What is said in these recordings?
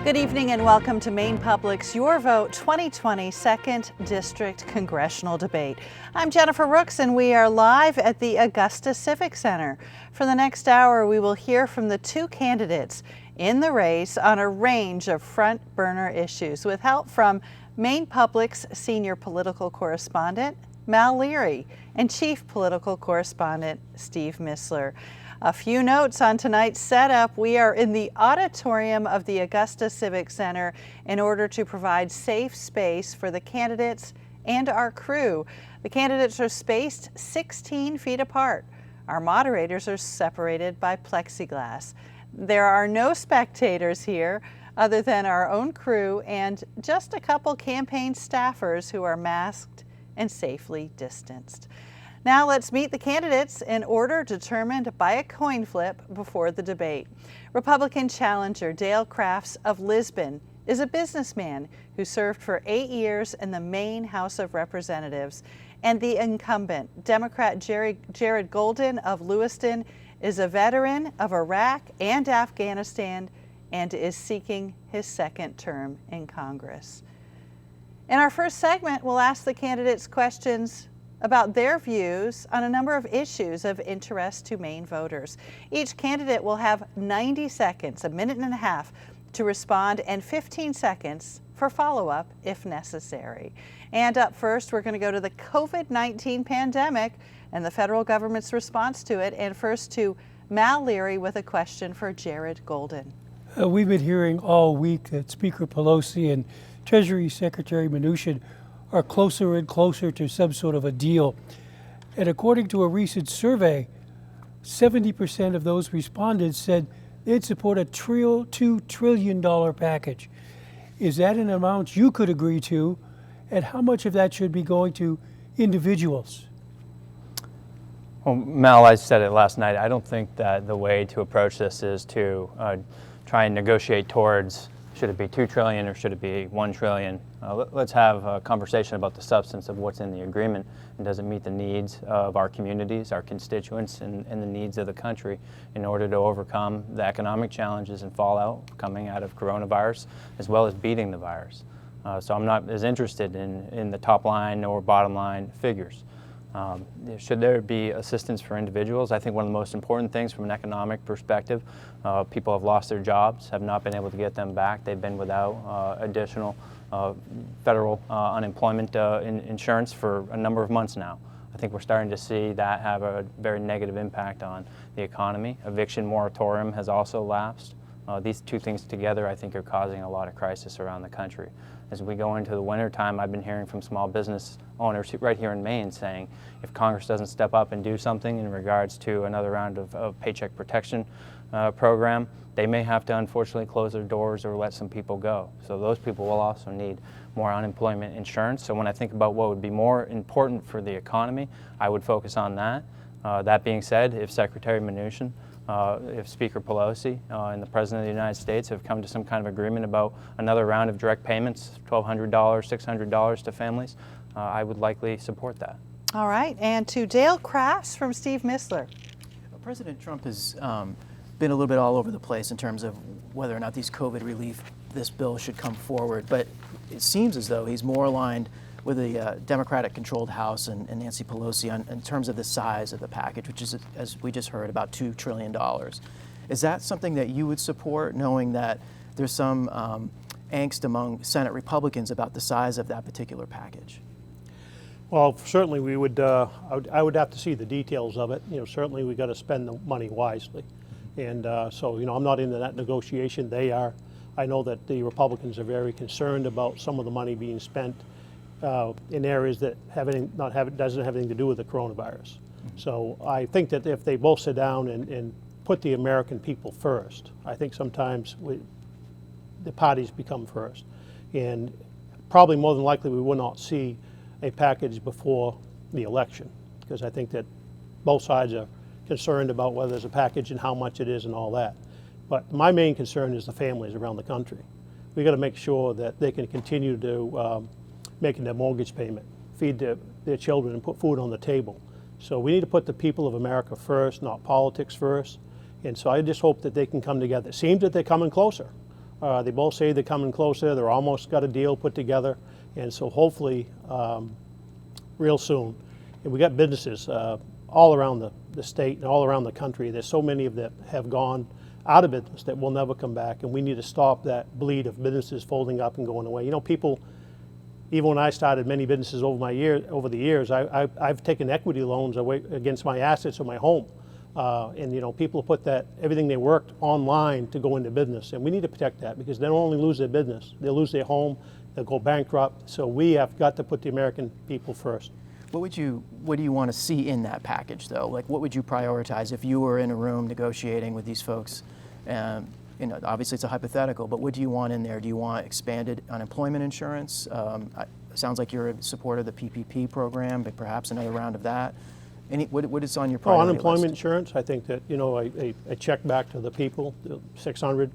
Good evening and welcome to Maine Public's Your Vote 2020 Second District Congressional Debate. I'm Jennifer Rooks and we are live at the Augusta Civic Center. For the next hour, we will hear from the two candidates in the race on a range of front burner issues with help from Maine Public's senior political correspondent, Mal Leary, and chief political correspondent, Steve Mistler. A few notes on tonight's setup. We are in the auditorium of the Augusta Civic Center in order to provide safe space for the candidates and our crew. The candidates are spaced 16 feet apart. Our moderators are separated by plexiglass. There are no spectators here other than our own crew and just a couple campaign staffers who are masked and safely distanced. Now let's meet the candidates in order determined by a coin flip before the debate. Republican challenger Dale Crafts of Lisbon is a businessman who served for 8 years in the Maine House of Representatives. And the incumbent Democrat Jared Golden of Lewiston is a veteran of Iraq and Afghanistan and is seeking his second term in Congress. In our first segment, we'll ask the candidates questions about their views on a number of issues of interest to Maine voters. Each candidate will have 90 seconds, a minute and a half, to respond and 15 seconds for follow-up if necessary. And up first, we're going to go to the COVID-19 pandemic and the federal government's response to it. And first to Mal Leary with a question for Jared Golden. We've been hearing all week that Speaker Pelosi and Treasury Secretary Mnuchin are closer and closer to some sort of a deal. And according to a recent survey, 70% of those respondents said they'd support a $2 trillion package. Is that an amount you could agree to? And how much of that should be going to individuals? Well, Mal, I said it last night. I don't think that the way to approach this is to try and negotiate towards should it be $2 trillion or should it be $1 trillion? Let's have a conversation about the substance of what's in the agreement and does it meet the needs of our communities, our constituents, and the needs of the country in order to overcome the economic challenges and fallout coming out of coronavirus, as well as beating the virus. So I'm not as interested in the top line or bottom line figures. Should there be assistance for individuals? I think one of the most important things from an economic perspective, people have lost their jobs, have not been able to get them back. They've been without additional federal unemployment insurance for a number of months now. I think we're starting to see that have a very negative impact on the economy. Eviction moratorium has also lapsed. These two things together, I think, are causing a lot of crisis around the country. As we go into the winter time, I've been hearing from small business owners right here in Maine saying if Congress doesn't step up and do something in regards to another round of paycheck protection program, they may have to unfortunately close their doors or let some people go. So those people will also need more unemployment insurance. So when I think about what would be more important for the economy, I would focus on that. That being said, if Secretary Mnuchin, if Speaker Pelosi and the President of the United States have come to some kind of agreement about another round of direct payments, $1,200, $600 to families, I would likely support that. All right, and to Dale Crafts from Steve Mistler. President Trump has been a little bit all over the place in terms of whether or not these COVID relief, this bill should come forward, but it seems as though he's more aligned with the Democratic-controlled House and Nancy Pelosi in terms of the size of the package, which is, as we just heard, about $2 trillion. Is that something that you would support, knowing that there's some angst among Senate Republicans about the size of that particular package? Well, certainly we would. I would have to see the details of it. Certainly we got to spend the money wisely, and so I'm not into that negotiation. They are. I know that the Republicans are very concerned about some of the money being spent in areas that doesn't have anything to do with the coronavirus. So I think that if they both sit down and put the American people first, I think sometimes the parties become first. And probably more than likely we will not see a package before the election, because I think that both sides are concerned about whether there's a package and how much it is and all that. But my main concern is the families around the country. We got to make sure that they can continue to making their mortgage payment, feed their children and put food on the table. So we need to put the people of America first, not politics first. And so I just hope that they can come together. It seems that they're coming closer. They both say they're coming closer. They're almost got a deal put together. And so hopefully, real soon. And we got businesses all around the state and all around the country. There's so many of them have gone out of business that will never come back. And we need to stop that bleed of businesses folding up and going away. You know, people, even when I started many businesses over the years, I've taken equity loans away against my assets or my home. And you know, people put everything they worked online to go into business, and we need to protect that because they'll only lose their business, they'll lose their home, they'll go bankrupt. So we have got to put the American people first. What do you want to see in that package, though? Like, what would you prioritize if you were in a room negotiating with these folks? You know, obviously it's a hypothetical, but what do you want in there? Do you want expanded unemployment insurance? It sounds like you're in support of the PPP program, but perhaps another round of that. What is on your priority unemployment list? insurance, I think that, you know, a check back to the people, the $600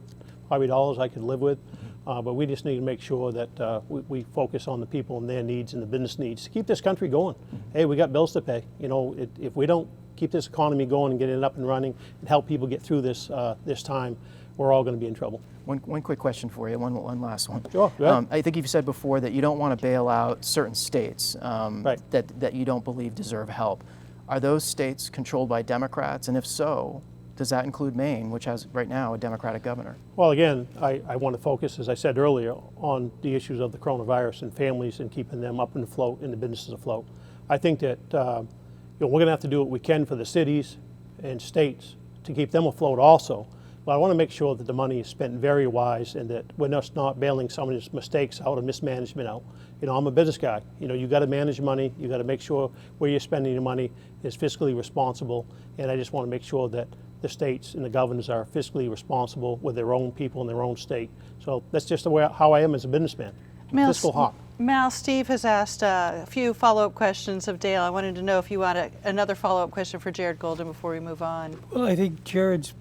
probably I could live with. But we just need to make sure that we focus on the people and their needs and the business needs to keep this country going. Hey, we got bills to pay. You know, if we don't keep this economy going and get it up and running and help people get through this time, we're all going to be in trouble. One quick question for you, one last one. Sure, go ahead. I think you've said before that you don't want to bail out certain states Right. that you don't believe deserve help. Are those states controlled by Democrats? And if so, does that include Maine, which has right now a Democratic governor? Well, again, I want to focus, as I said earlier, on the issues of the coronavirus and families and keeping them up and afloat and the businesses afloat. I think that you know, we're going to have to do what we can for the cities and states to keep them afloat also. But I want to make sure that the money is spent very wise and that we're just not bailing somebody's mistakes out or mismanagement out. You know, I'm a business guy. You know, you got to manage money. You got to make sure where you're spending your money is fiscally responsible. And I just want to make sure that the states and the governors are fiscally responsible with their own people in their own state. So that's just the way how I am as a businessman. Fiscal hawk. Mal, Steve has asked a few follow-up questions of Dale. I wanted to know if you want another follow-up question for Jared Golden before we move on. Well, I think Jared's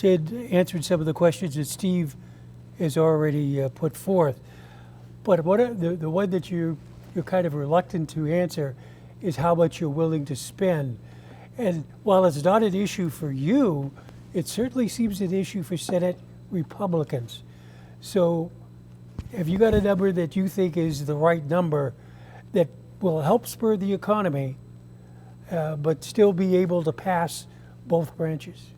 answered some of the questions that Steve has already put forth. But the one that you're kind of reluctant to answer is how much you're willing to spend. And while it's not an issue for you, it certainly seems an issue for Senate Republicans. So have you got a number that you think is the right number that will help spur the economy, but still be able to pass both branches?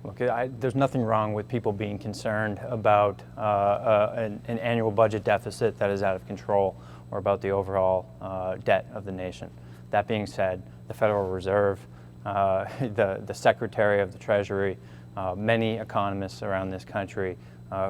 Look, there's nothing wrong with people being concerned about an annual budget deficit that is out of control or about the overall debt of the nation. That being said, the Federal Reserve, the Secretary of the Treasury, many economists around this country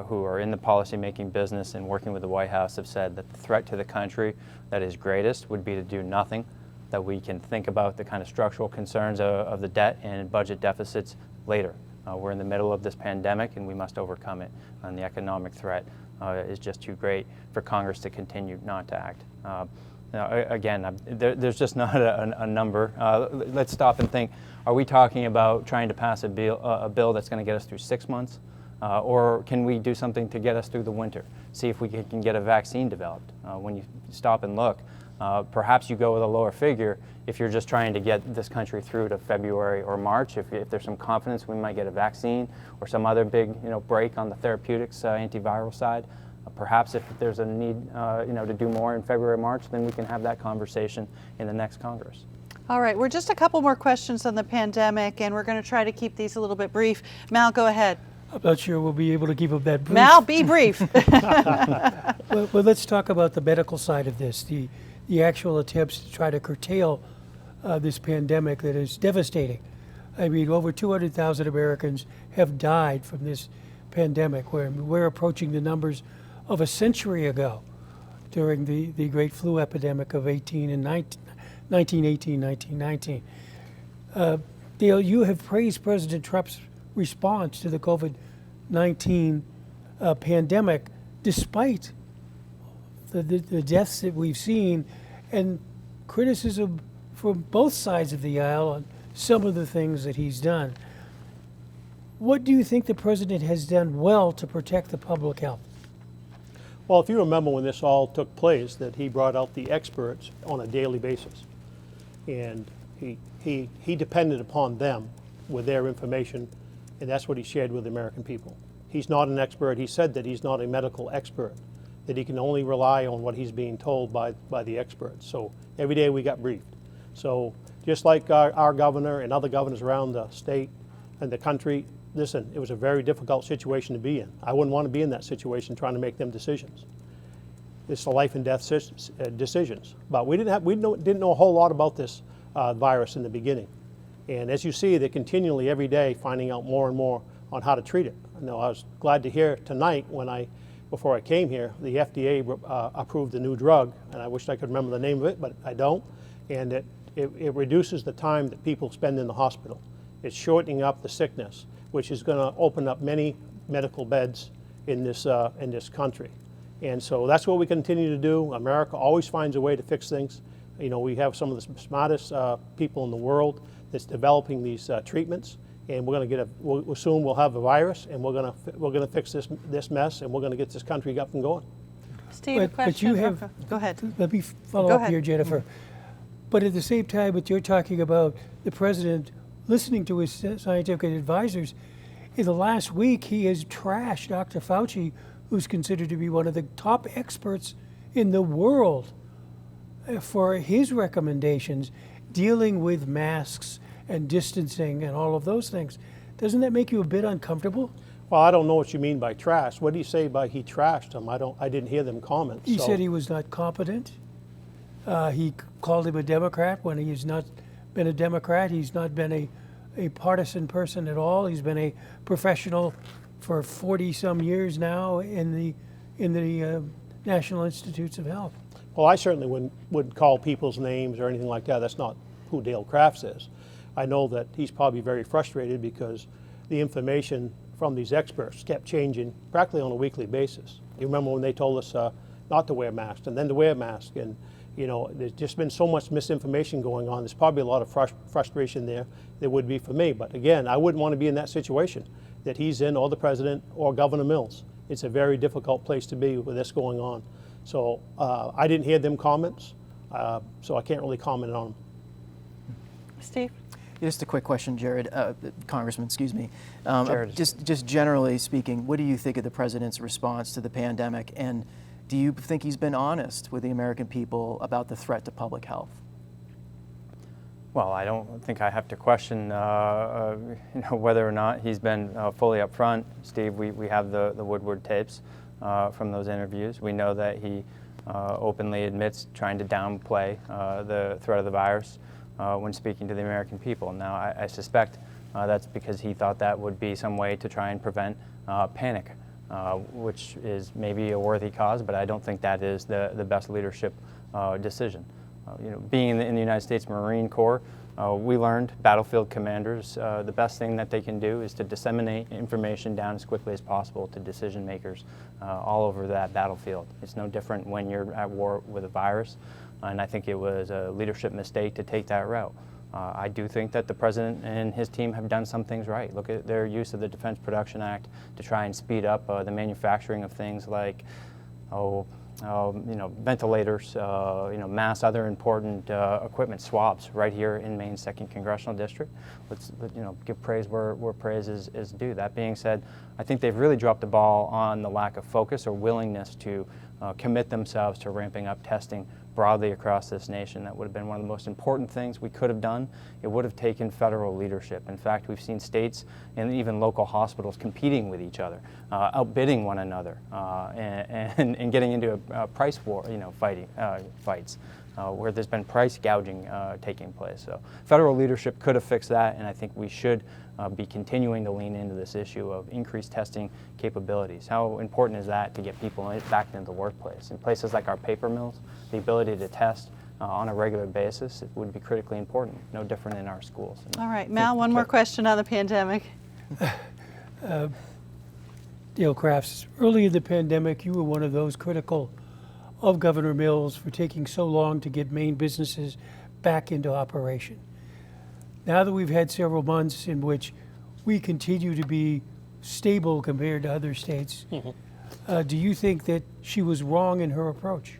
who are in the policymaking business and working with the White House have said that the threat to the country that is greatest would be to do nothing, that we can think about the kind of structural concerns of the debt and budget deficits later. We're in the middle of this pandemic and we must overcome it. And the economic threat is just too great for Congress to continue not to act. Again, there's just not a number. Let's stop and think, are we talking about trying to pass a bill that's going to get us through 6 months? Or can we do something to get us through the winter? See if we can get a vaccine developed. When you stop and look, perhaps you go with a lower figure if you're just trying to get this country through to February or March. If there's some confidence we might get a vaccine or some other big break on the therapeutics antiviral side. Perhaps if there's a need to do more in February or March, then we can have that conversation in the next Congress. All right, we're just a couple more questions on the pandemic, and we're going to try to keep these a little bit brief. Mal, go ahead. I'm not sure we'll be able to keep up that brief. Mal, be brief. Well, let's talk about the medical side of this, the actual attempts to try to curtail this pandemic that is devastating. I mean, over 200,000 Americans have died from this pandemic, where we're approaching the numbers of a century ago during the great flu epidemic of 1918, 1919. Dale, you have praised President Trump's response to the COVID-19 pandemic, despite the deaths that we've seen, and criticism from both sides of the aisle on some of the things that he's done. What do you think the president has done well to protect the public health? Well, if you remember when this all took place, that he brought out the experts on a daily basis. And he depended upon them with their information, and that's what he shared with the American people. He's not an expert. He said that he's not a medical expert, that he can only rely on what he's being told by the experts. So every day we got briefed. So just like our governor and other governors around the state and the country, listen, it was a very difficult situation to be in. I wouldn't want to be in that situation trying to make them decisions. It's the life and death decisions. But we didn't know a whole lot about this virus in the beginning. And as you see, they're continually every day finding out more and more on how to treat it. I was glad to hear tonight before I came here, the FDA approved a new drug, and I wish I could remember the name of it, but I don't. And it reduces the time that people spend in the hospital. It's shortening up the sickness, which is going to open up many medical beds in this country. And so that's what we continue to do. America always finds a way to fix things. You know, we have some of the smartest people in the world that's developing these treatments, and we're going to soon we'll have a virus, and we're going to fix this mess, and we're going to get this country up and going. Steve, a question. But you have, go ahead. Let me follow Go up ahead. here, Jennifer. But at the same time, but you're talking about the president listening to his scientific advisors. In the last week, he has trashed Dr. Fauci, who's considered to be one of the top experts in the world, for his recommendations dealing with masks and distancing and all of those things. Doesn't that make you a bit uncomfortable? Well, I don't know what you mean by trash. What do you say by he trashed him? I didn't hear them comment. He so. said he was not competent. He called him a Democrat when he has not been a Democrat. He's not been a partisan person at all. He's been a professional for 40-some years now in the National Institutes of Health. Well, I certainly wouldn't call people's names or anything like that. That's not who Dale Crafts is. I know that he's probably very frustrated because the information from these experts kept changing practically on a weekly basis. You remember when they told us not to wear masks and then to wear masks, and you know, there's just been so much misinformation going on. There's probably a lot of frustration there would be for me. But again, I wouldn't want to be in that situation that he's in, or the president, or Governor Mills. It's a very difficult place to be with this going on. So I didn't hear them comments, so I can't really comment on them. Steve? Just a quick question, Jared, Congressman, excuse me. Jared. Just generally speaking, what do you think of the president's response to the pandemic, and do you think he's been honest with the American people about the threat to public health? Well, I don't think I have to question whether or not he's been fully upfront. Steve, we have the Woodward tapes from those interviews. We know that he openly admits trying to downplay the threat of the virus when speaking to the American people. Now, I suspect that's because he thought that would be some way to try and prevent panic, which is maybe a worthy cause, but I don't think that is the best leadership decision. Being in the United States Marine Corps, we learned battlefield commanders, the best thing that they can do is to disseminate information down as quickly as possible to decision makers all over that battlefield. It's no different when you're at war with a virus, and I think it was a leadership mistake to take that route. I do think that the president and his team have done some things right. Look at their use of the Defense Production Act to try and speed up the manufacturing of things like ventilators, mass other important equipment, swabs right here in Maine's Second Congressional District. Let's give praise where praise is due. That being said, I think they've really dropped the ball on the lack of focus or willingness to commit themselves to ramping up testing broadly across this nation. That would have been one of the most important things we could have done. It would have taken federal leadership. In fact, we've seen states and even local hospitals competing with each other, outbidding one another, and getting into a price war, fights, where there's been price gouging taking place. So federal leadership could have fixed that, and I think we should be continuing to lean into this issue of increased testing capabilities. How important is that to get people back into the workplace? In places like our paper mills, the ability to test on a regular basis, it would be critically important, no different in our schools. All right, Mal, one more question on the pandemic. Dale Crafts, early in the pandemic, you were one of those critical of Governor Mills for taking so long to get Maine businesses back into operation. Now that we've had several months in which we continue to be stable compared to other states, do you think that she was wrong in her approach?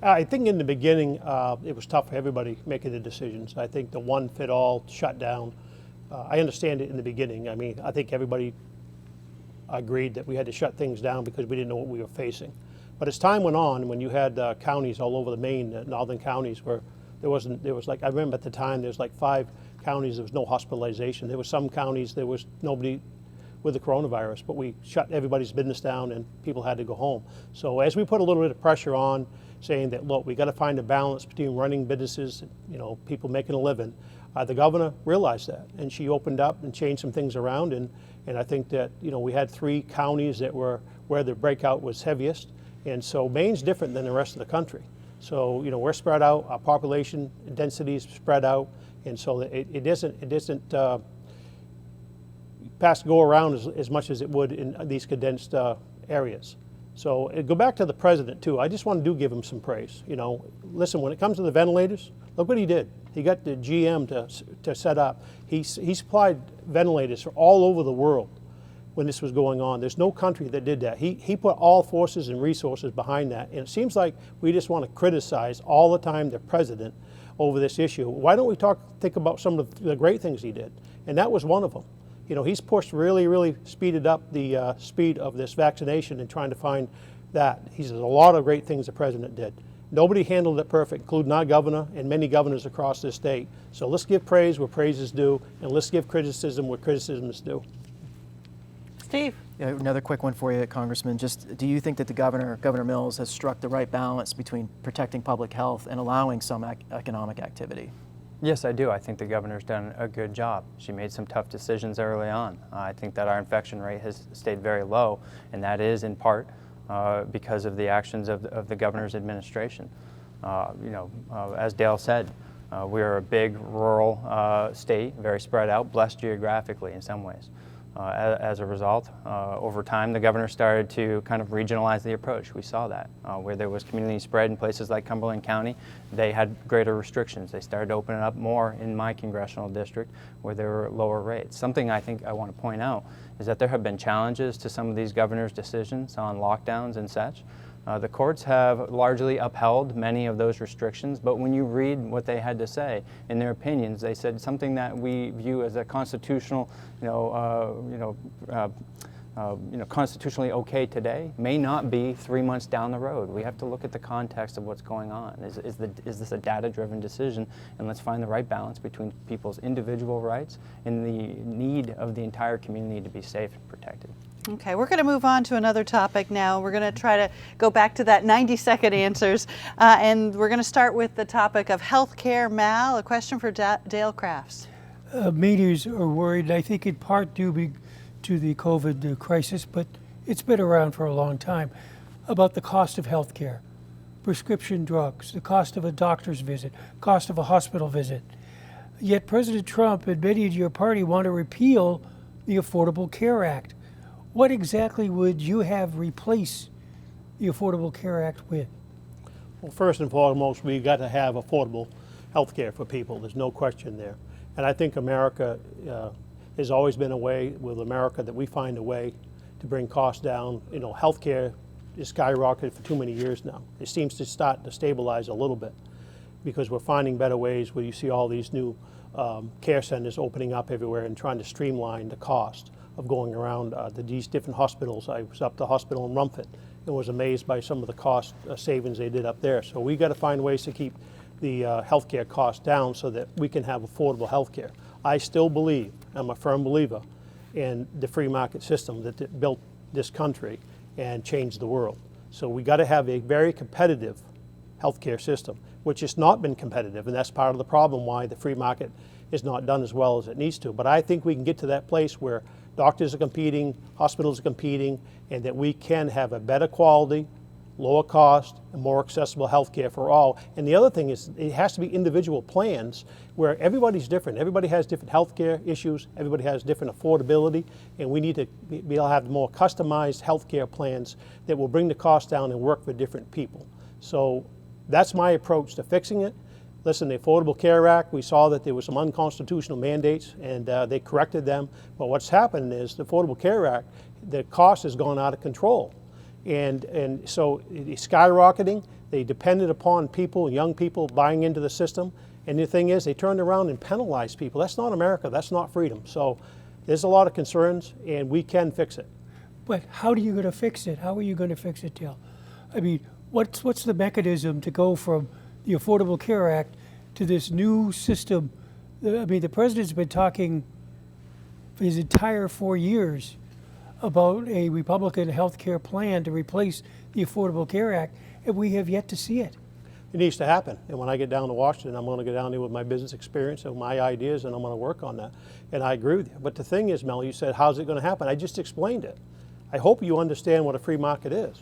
I think in the beginning, it was tough for everybody making the decisions. I think the one-fit-all shutdown, I understand it in the beginning. I mean, I think everybody agreed that we had to shut things down because we didn't know what we were facing. But as time went on, when you had counties all over the Maine, northern counties, where there was like, I remember at the time, there's like 5 counties, there was no hospitalization. There were some counties, there was nobody with the coronavirus, but we shut everybody's business down and people had to go home. So as we put a little bit of pressure on, saying that, look, we got to find a balance between running businesses, you know, people making a living, the governor realized that, and she opened up and changed some things around, and I think that, you know, we had 3 counties that were where the breakout was heaviest, and so Maine's different than the rest of the country. So, you know, we're spread out, our population density is spread out, and so it isn't go around as much as it would in these condensed areas. So go back to the president too. I just want to give him some praise. You know, listen, when it comes to the ventilators, look what he did. He got the GM to set up. He supplied ventilators for all over the world when this was going on. There's no country that did that. He put all forces and resources behind that. And it seems like we just want to criticize all the time the president over this issue. Why don't we think about some of the great things he did? And that was one of them. You know, he's pushed really speeded up the speed of this vaccination and trying to find that. He says a lot of great things the president did. Nobody handled it perfect, including our governor and many governors across this state. So let's give praise where praise is due, and let's give criticism where criticism is due. Steve. Yeah, another quick one for you, Congressman. Just, do you think that the Governor Mills, has struck the right balance between protecting public health and allowing some economic activity? Yes, I do. I think the governor's done a good job. She made some tough decisions early on. I think that our infection rate has stayed very low, and that is in part because of the actions of the governor's administration. As Dale said, we're a big rural state, very spread out, blessed geographically in some ways. As a result, over time, the governor started to kind of regionalize the approach. We saw that. Where there was community spread in places like Cumberland County, they had greater restrictions. They started opening up more in my congressional district where there were lower rates. Something I think I want to point out is that there have been challenges to some of these governor's decisions on lockdowns and such. The courts have largely upheld many of those restrictions, but when you read what they had to say in their opinions, they said something that we view as a constitutional, constitutionally okay today may not be 3 months down the road. We have to look at the context of what's going on. Is this a data-driven decision? And let's find the right balance between people's individual rights and the need of the entire community to be safe and protected. Okay, we're going to move on to another topic now. We're going to try to go back to that 90-second answers, and we're going to start with the topic of health care. Mal, a question for Dale Crafts. Mainers are worried, and I think in part due to the COVID crisis, but it's been around for a long time, about the cost of health care, prescription drugs, the cost of a doctor's visit, cost of a hospital visit. Yet President Trump and many of your party want to repeal the Affordable Care Act. What exactly would you have replace the Affordable Care Act with? Well, first and foremost, we've got to have affordable health care for people. There's no question there. And I think America has always been a way with America that we find a way to bring costs down. You know, health care is skyrocketed for too many years now. It seems to start to stabilize a little bit because we're finding better ways where you see all these new care centers opening up everywhere and trying to streamline the cost of going around these different hospitals. I was up to the hospital in Rumford and was amazed by some of the cost savings they did up there. So we got to find ways to keep the healthcare costs down so that we can have affordable healthcare. I still believe, I'm a firm believer in the free market system that built this country and changed the world. So we got to have a very competitive healthcare system, which has not been competitive, and that's part of the problem why the free market is not done as well as it needs to. But I think we can get to that place where doctors are competing, hospitals are competing, and that we can have a better quality, lower cost, and more accessible health care for all. And the other thing is it has to be individual plans where everybody's different. Everybody has different health care issues, everybody has different affordability, and we need to be able to have more customized health care plans that will bring the cost down and work for different people. So that's my approach to fixing it. Listen, the Affordable Care Act, we saw that there were some unconstitutional mandates and they corrected them. But what's happened is the Affordable Care Act, the cost has gone out of control. And so it's skyrocketing. They depended upon people, young people buying into the system. And the thing is, they turned around and penalized people. That's not America, that's not freedom. So there's a lot of concerns and we can fix it. But how are you going to fix it? How are you going to fix it, Dale? I mean, what's the mechanism to go from the Affordable Care Act to this new system? I mean, the president's been talking for his entire 4 years about a Republican health care plan to replace the Affordable Care Act, and we have yet to see it. It needs to happen. And when I get down to Washington, I'm going to go down there with my business experience and my ideas, and I'm going to work on that. And I agree with you. But the thing is, Mel, you said, how's it going to happen? I just explained it. I hope you understand what a free market is.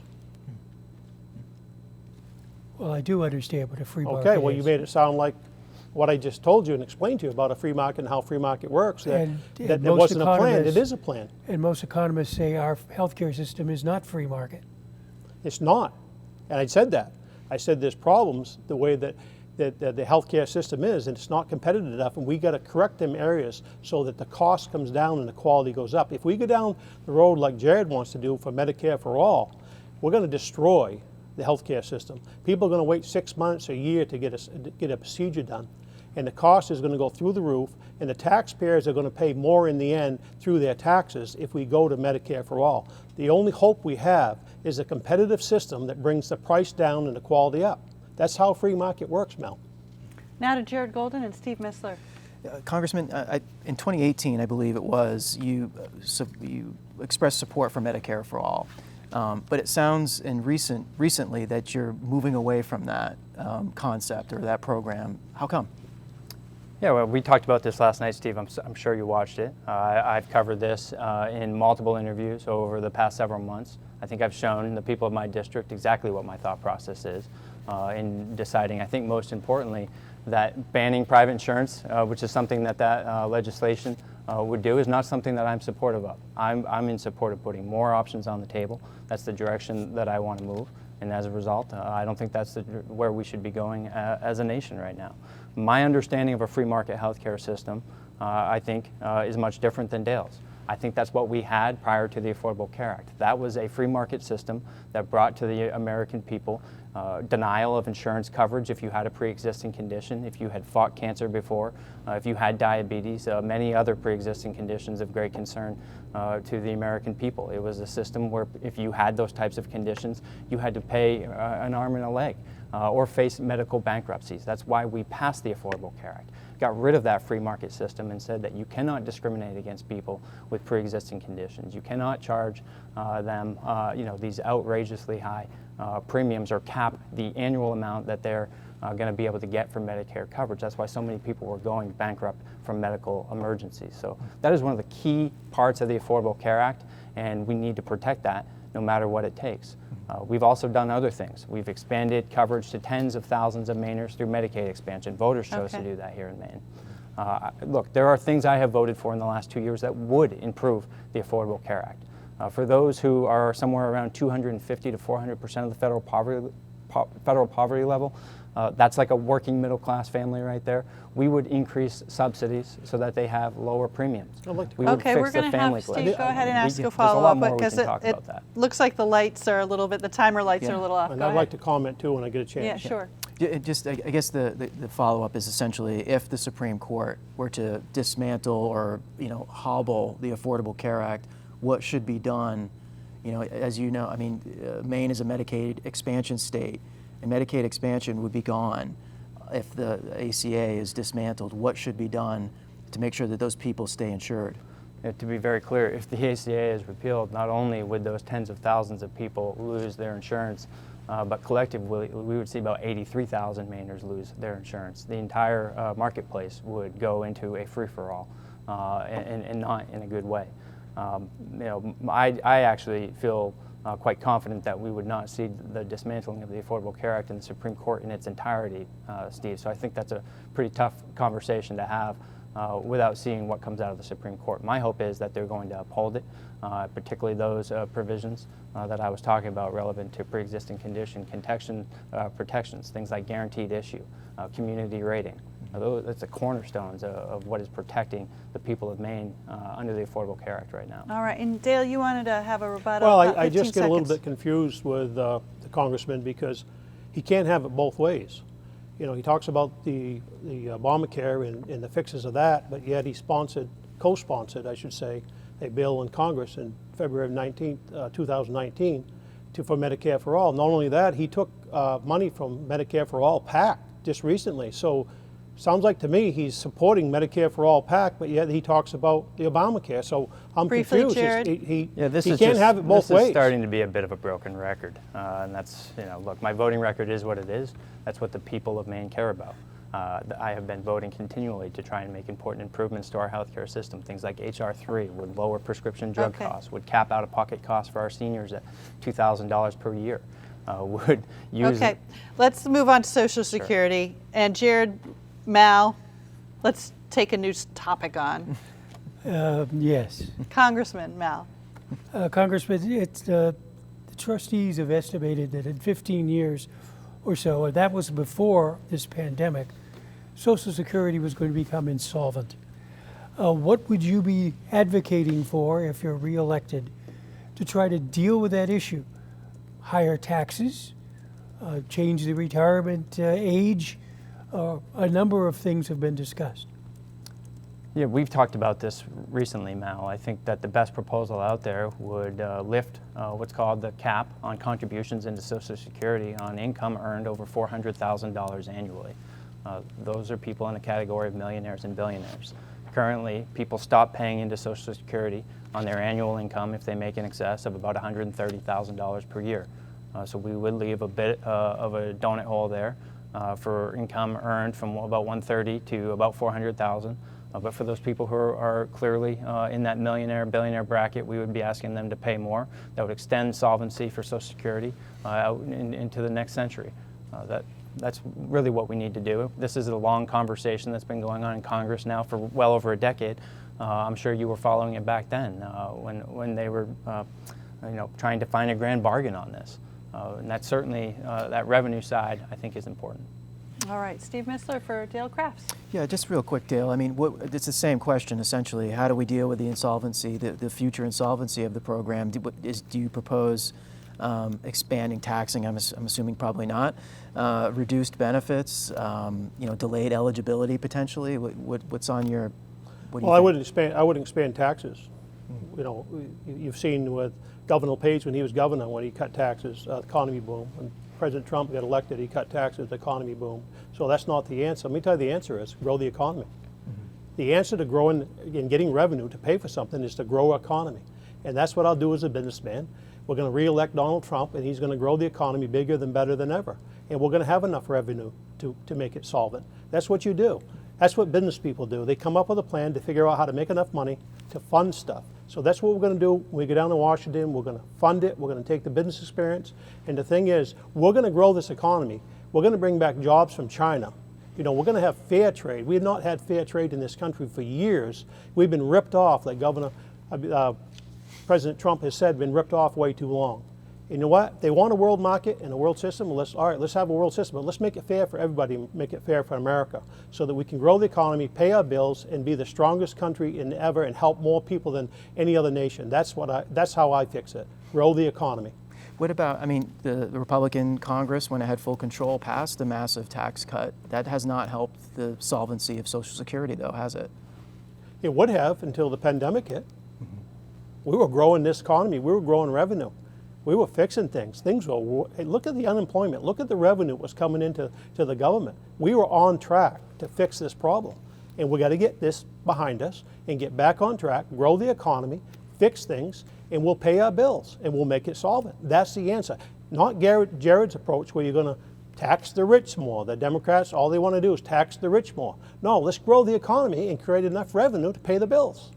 Well, I do understand what a free market is. Okay, well, you made it sound like what I just told you and explained to you about a free market and how free market works, that it wasn't a plan. It is a plan. And most economists say our healthcare system is not free market. It's not. And I said that. I said there's problems the way that the healthcare system is, and it's not competitive enough, and we got to correct them areas so that the cost comes down and the quality goes up. If we go down the road like Jared wants to do for Medicare for all, we're going to destroy the healthcare system. People are going to wait 6 months, a year to get a procedure done, and the cost is going to go through the roof, and the taxpayers are going to pay more in the end through their taxes if we go to Medicare for all. The only hope we have is a competitive system that brings the price down and the quality up. That's how free market works, Mel. Now to Jared Golden and Steve Mistler. Congressman, in 2018, I believe it was, you expressed support for Medicare for all. But it sounds recently that you're moving away from that concept or that program. How come? Yeah, well, we talked about this last night, Steve. I'm sure you watched it. I've covered this in multiple interviews over the past several months. I think I've shown the people of my district exactly what my thought process is in deciding, I think most importantly, that banning private insurance, which is something that legislation would do, is not something that I'm supportive of. I'm in support of putting more options on the table. That's the direction that I want to move. And as a result, I don't think that's where we should be going as a nation right now. My understanding of a free market healthcare system, I think, is much different than Dale's. I think that's what we had prior to the Affordable Care Act. That was a free market system that brought to the American people denial of insurance coverage if you had a pre-existing condition, if you had fought cancer before, if you had diabetes, many other pre-existing conditions of great concern to the American people. It was a system where if you had those types of conditions, you had to pay an arm and a leg or face medical bankruptcies. That's why we passed the Affordable Care Act. Got rid of that free market system and said that you cannot discriminate against people with pre-existing conditions. You cannot charge them these outrageously high premiums or cap the annual amount that they're going to be able to get from Medicare coverage. That's why so many people were going bankrupt from medical emergencies. So that is one of the key parts of the Affordable Care Act, and we need to protect that no matter what it takes. We've also done other things. We've expanded coverage to tens of thousands of Mainers through Medicaid expansion. Voters chose to do that here in Maine. Look, there are things I have voted for in the last 2 years that would improve the Affordable Care Act. For those who are somewhere around 250 to 400% of the federal poverty level, that's like a working middle class family right there. We would increase subsidies so that they have lower premiums. I'd like to We would Okay, fix we're going the to family have Steve collection. go ahead and ask a There's a lot follow-up more we because can talk it about that. looks like the lights are a little bit, the timer lights are a little off. And Go I'd like ahead. to comment too when I get a chance. Yeah, sure. I guess the follow-up is essentially if the Supreme Court were to dismantle or hobble the Affordable Care Act, what should be done? As you know, I mean, Maine is a Medicaid expansion state, and Medicaid expansion would be gone if the ACA is dismantled. What should be done to make sure that those people stay insured? To be very clear, if the ACA is repealed, not only would those tens of thousands of people lose their insurance, but collectively we would see about 83,000 Mainers lose their insurance. The entire marketplace would go into a free-for-all and not in a good way. I actually feel quite confident that we would not see the dismantling of the Affordable Care Act in the Supreme Court in its entirety, Steve. So I think that's a pretty tough conversation to have without seeing what comes out of the Supreme Court. My hope is that they're going to uphold it, particularly those provisions that I was talking about relevant to pre-existing condition protections, things like guaranteed issue, community rating. That's the cornerstones of what is protecting the people of Maine under the Affordable Care Act right now. All right, and Dale, you wanted to have a rebuttal. Well, about I just 15 get a little seconds. bit confused with the congressman because he can't have it both ways. He talks about the Obamacare and the fixes of that, but yet he co-sponsored, I should say, a bill in Congress in February of 2019 for Medicare for All. Not only that, he took money from Medicare for All PAC just recently. So sounds like to me he's supporting Medicare for All PAC, but yet he talks about the Obamacare. So I'm Briefly, confused. Jared. He This can't have it both ways. This is starting to be a bit of a broken record, and that's, look, my voting record is what it is. That's what the people of Maine care about. I have been voting continually to try and make important improvements to our healthcare system. Things like H.R. 3 would lower prescription drug costs, would cap out-of-pocket costs for our seniors at $2,000 per year. Would use. Okay, let's move on to Social Security. And Jared, Mal, let's take a new topic on. Yes. Congressman Mal. Congressman, the trustees have estimated that in 15 years or so, and that was before this pandemic, Social Security was going to become insolvent. What would you be advocating for if you're reelected to try to deal with that issue? Higher taxes, change the retirement age, a number of things have been discussed. Yeah, we've talked about this recently, Mal. I think that the best proposal out there would lift what's called the cap on contributions into Social Security on income earned over $400,000 annually. Those are people in the category of millionaires and billionaires. Currently, people stop paying into Social Security on their annual income if they make in excess of about $130,000 per year. So we would leave a bit of a donut hole there for income earned from about $130,000 to about $400,000. But for those people who are clearly in that millionaire, billionaire bracket, we would be asking them to pay more. That would extend solvency for Social Security out into the next century. That's really what we need to do. This is a long conversation that's been going on in Congress now for well over a decade. I'm sure you were following it back then when they were trying to find a grand bargain on this. And that's certainly, that revenue side, I think, is important. All right, Steve Mistler for Dale Crafts. Yeah, just real quick, Dale. I mean, it's the same question, essentially. How do we deal with the insolvency, the future insolvency of the program? Do you propose expanding taxing? I'm assuming probably not. Reduced benefits, delayed eligibility potentially? What's on your, what do you think? I wouldn't expand taxes. You've seen with Governor LePage when he was governor, when he cut taxes, the economy boomed. When President Trump got elected, he cut taxes, the economy boomed. So that's not the answer. Let me tell you the answer is grow the economy. The answer to growing and getting revenue to pay for something is to grow our economy. And that's what I'll do as a businessman. We're going to re-elect Donald Trump, and he's going to grow the economy bigger than better than ever. And we're going to have enough revenue to make it solvent. That's what you do. That's what business people do. They come up with a plan to figure out how to make enough money to fund stuff. So that's what we're going to do when we go down to Washington. We're going to fund it. We're going to take the business experience. And the thing is, we're going to grow this economy. We're going to bring back jobs from China. We're going to have fair trade. We have not had fair trade in this country for years. We've been ripped off, like President Trump has said, been ripped off way too long. You know what? They want a world market and a world system. Let's have a world system, but let's make it fair for everybody, make it fair for America, so that we can grow the economy, pay our bills, and be the strongest country in ever, and help more people than any other nation. That's how I fix it. Grow the economy. What about, the Republican Congress, when it had full control, passed a massive tax cut. That has not helped the solvency of Social Security, though, has it? It would have until the pandemic hit. We were growing this economy. We were growing revenue. We were fixing things. Hey, look at the unemployment. Look at the revenue that was coming into the government. We were on track to fix this problem. And we got to get this behind us and get back on track, grow the economy, fix things, and we'll pay our bills and we'll make it solvent. That's the answer. Not Jared's approach where you're going to tax the rich more. The Democrats, all they want to do is tax the rich more. No, let's grow the economy and create enough revenue to pay the bills.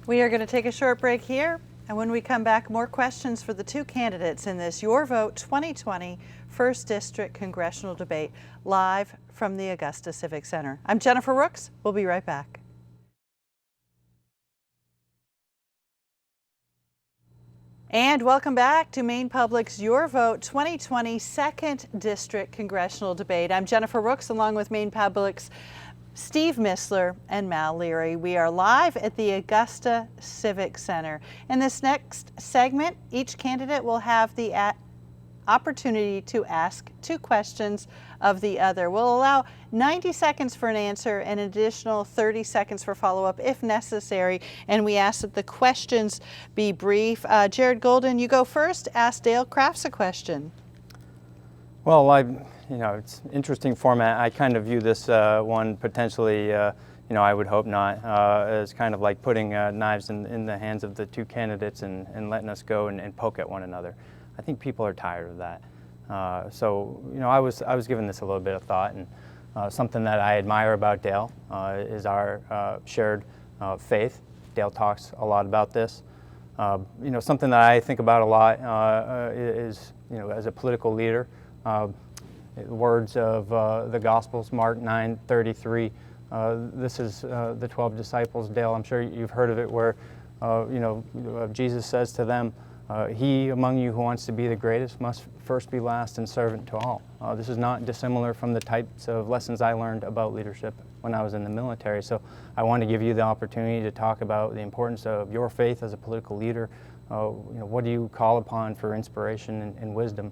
We are going to take a short break here. And when we come back, more questions for the two candidates in this Your Vote 2020 1st District Congressional Debate, live from the Augusta Civic Center. I'm Jennifer Rooks. We'll be right back. And welcome back to Maine Public's Your Vote 2020 2nd District Congressional Debate. I'm Jennifer Rooks, along with Maine Public's Steve Mistler and Mal Leary. We are live at the Augusta Civic Center. In this next segment, each candidate will have the opportunity to ask 2 questions of the other. We'll allow 90 seconds for an answer and an additional 30 seconds for follow-up if necessary, and we ask that the questions be brief. Jared Golden, you go first. Ask Dale Crafts a question. Well, it's an interesting format. I kind of view this one potentially, I would hope not, as kind of like putting knives in the hands of the 2 candidates and letting us go and poke at one another. I think people are tired of that. So I was giving this a little bit of thought, and something that I admire about Dale is our shared faith. Dale talks a lot about this. Something that I think about a lot is, as a political leader, words of the Gospels, Mark 9:33. This is the 12 disciples. Dale, I'm sure you've heard of it, where Jesus says to them, he among you who wants to be the greatest must first be last and servant to all. This is not dissimilar from the types of lessons I learned about leadership when I was in the military. So I want to give you the opportunity to talk about the importance of your faith as a political leader. What do you call upon for inspiration and wisdom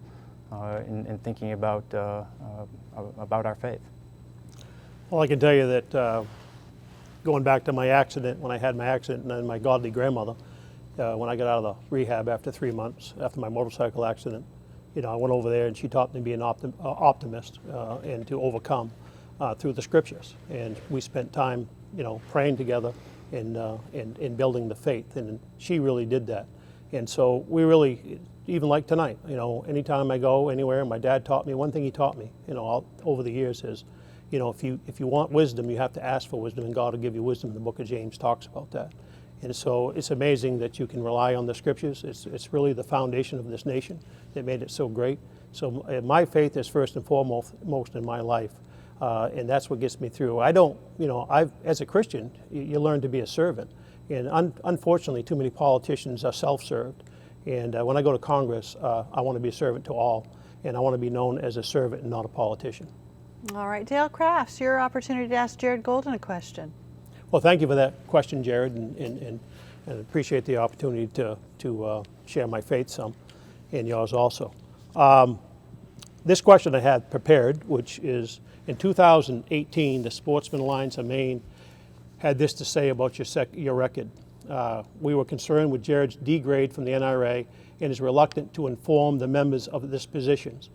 in thinking about our faith? Well, I can tell you that going back to my accident, when I had my accident, and then my godly grandmother, when I got out of the rehab after 3 months after my motorcycle accident, I went over there and she taught me to be an optimist and to overcome through the scriptures. And we spent time, praying together and building the faith. And she really did that. And so we really, even like tonight, anytime I go anywhere, my dad taught me, one thing he taught me, all over the years is, if you want wisdom, you have to ask for wisdom, and God will give you wisdom. The book of James talks about that. And so it's amazing that you can rely on the scriptures. It's really the foundation of this nation that made it so great. So my faith is first and foremost in my life, and that's what gets me through. As a Christian, you learn to be a servant. And unfortunately, too many politicians are self-served. And when I go to Congress, I want to be a servant to all, and I want to be known as a servant and not a politician. All right, Dale Crafts, your opportunity to ask Jared Golden a question. Well, thank you for that question, Jared, and appreciate the opportunity to share my faith some, and yours also. This question I had prepared, which is, in 2018, the Sportsman Alliance of Maine had this to say about your record. We were concerned with Jared's degrade from the NRA and is reluctant to inform the members of this positions.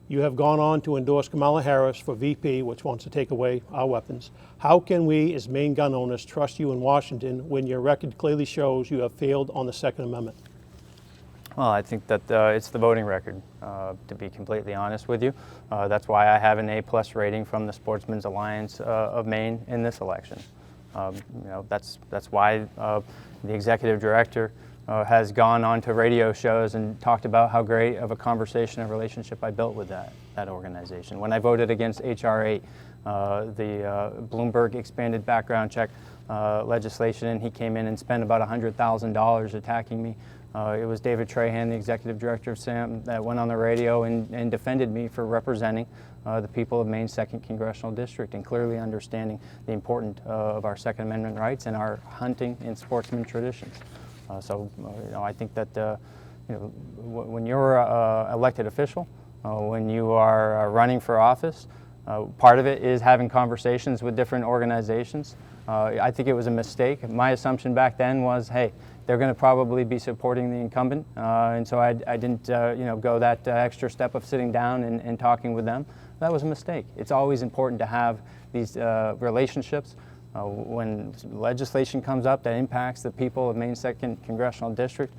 You have gone on to endorse Kamala Harris for VP, which wants to take away our weapons. How can we, as Maine gun owners, trust you in Washington when your record clearly shows you have failed on the Second Amendment? Well, I think that it's the voting record, to be completely honest with you. That's why I have an A+ rating from the Sportsman's Alliance of Maine in this election. That's why the executive director has gone on to radio shows and talked about how great of a conversation and relationship I built with that organization. When I voted against H.R. 8, the Bloomberg expanded background check legislation, and he came in and spent about $100,000 attacking me. It was David Trahan, the executive director of SAM, that went on the radio and defended me for representing the people of Maine Second Congressional District and clearly understanding the importance of our Second Amendment rights and our hunting and sportsman traditions. I think that when you're an elected official, when you are running for office, part of it is having conversations with different organizations. I think it was a mistake. My assumption back then was, hey, they're going to probably be supporting the incumbent, and so I didn't go that extra step of sitting down and talking with them. That was a mistake. It's always important to have these relationships. When legislation comes up that impacts the people of Maine Second Congressional District,